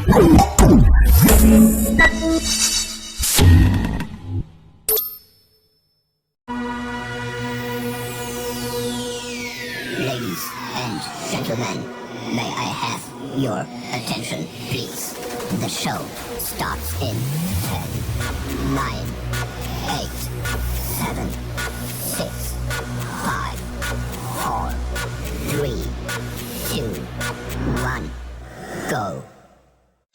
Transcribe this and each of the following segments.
Ladies and gentlemen, may I have your attention, please? The show starts in 10, 9, 8, 7, 6, 5, 4, 3, 2, 1, go.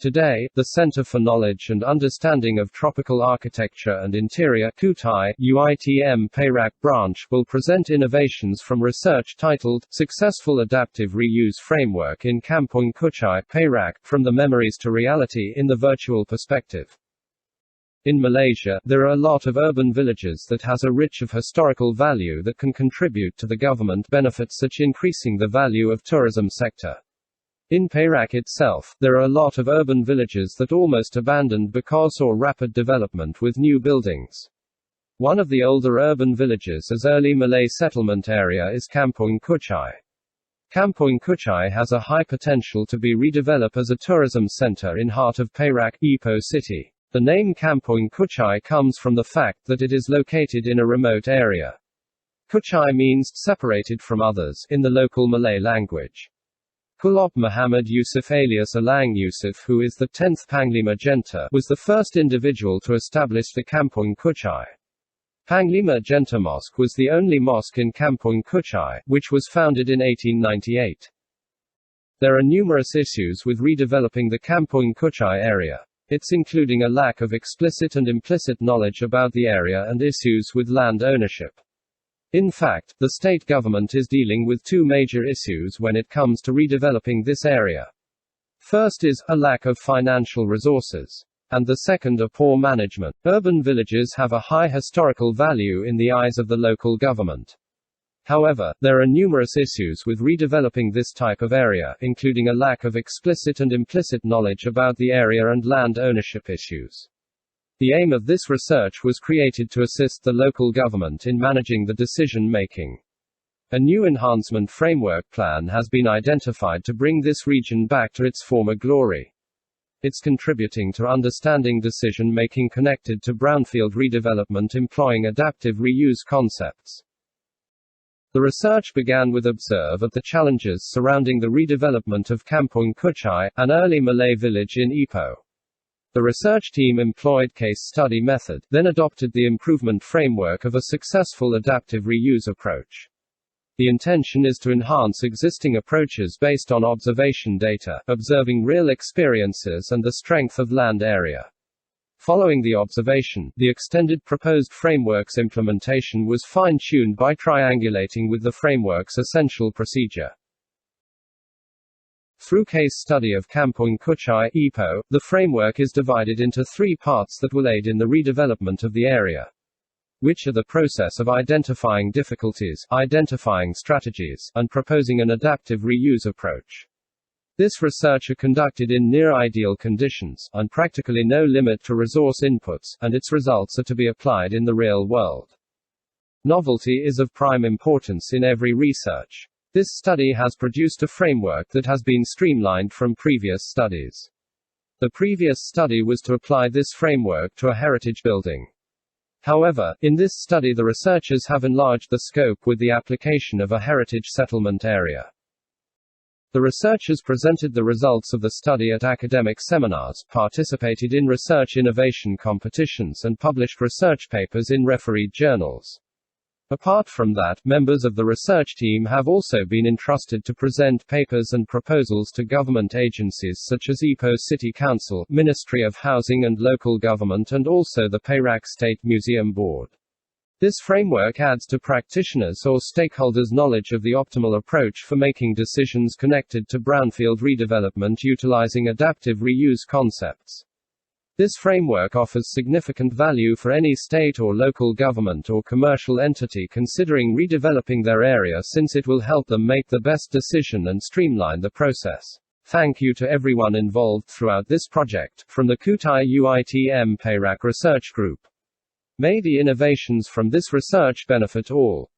Today, the Center for Knowledge and Understanding of Tropical Architecture and Interior KUTAI, UiTM PERAK branch will present innovations from research titled, Successful Adaptive Reuse Framework in Kampung Kuchai, PERAK, From the Memories to Reality in the Virtual Perspective. In Malaysia, there are a lot of urban villages that has a rich of historical value that can contribute to the government benefits such increasing the value of tourism sector. In PERAK itself, there are a lot of urban villages that almost abandoned because or rapid development with new buildings. One of the older urban villages as early Malay settlement area is Kampung Kuchai. Kampung Kuchai has a high potential to be redeveloped as a tourism center in heart of PERAK, Ipoh city. The name Kampung Kuchai comes from the fact that it is located in a remote area. Kuchai means separated from others in the local Malay language. Kulop Muhammad Yusuf alias Alang Yusuf, who is the 10th Panglima Jenta, was the first individual to establish the Kampung Kuchai. Panglima Jenta Mosque was the only mosque in Kampung Kuchai, which was founded in 1898. There are numerous issues with redeveloping the Kampung Kuchai area. It's including a lack of explicit and implicit knowledge about the area and issues with land ownership. In fact, the state government is dealing with two major issues when it comes to redeveloping this area. First is a lack of financial resources. And the second are poor management. Urban villages have a high historical value in the eyes of the local government. However, there are numerous issues with redeveloping this type of area, including a lack of explicit and implicit knowledge about the area and land ownership issues. The aim of this research was created to assist the local government in managing the decision-making. A new enhancement framework plan has been identified to bring this region back to its former glory. It's contributing to understanding decision-making connected to brownfield redevelopment employing adaptive reuse concepts. The research began with observe of the challenges surrounding the redevelopment of Kampung Kuchai, an early Malay village in Ipoh. The research team employed case study method, then adopted the improvement framework of a successful adaptive reuse approach. The intention is to enhance existing approaches based on observation data, observing real experiences and the strength of land area. Following the observation, the extended proposed framework's implementation was fine-tuned by triangulating with the framework's essential procedure. Through case study of Kampung Kuchai, Ipoh, the framework is divided into three parts that will aid in the redevelopment of the area. Which are the process of identifying difficulties, identifying strategies, and proposing an adaptive reuse approach. This research are conducted in near-ideal conditions, and practically no limit to resource inputs, and its results are to be applied in the real world. Novelty is of prime importance in every research. This study has produced a framework that has been streamlined from previous studies. The previous study was to apply this framework to a heritage building. However, in this study the researchers have enlarged the scope with the application of a heritage settlement area. The researchers presented the results of the study at academic seminars, participated in research innovation competitions and published research papers in refereed journals. Apart from that, members of the research team have also been entrusted to present papers and proposals to government agencies such as Ipoh City Council, Ministry of Housing and Local Government and also the PERAK State Museum Board. This framework adds to practitioners' or stakeholders' knowledge of the optimal approach for making decisions connected to brownfield redevelopment utilizing adaptive reuse concepts. This framework offers significant value for any state or local government or commercial entity considering redeveloping their area since it will help them make the best decision and streamline the process. Thank you to everyone involved throughout this project, from the KUTAI UiTM PERAK Research Group. May the innovations from this research benefit all.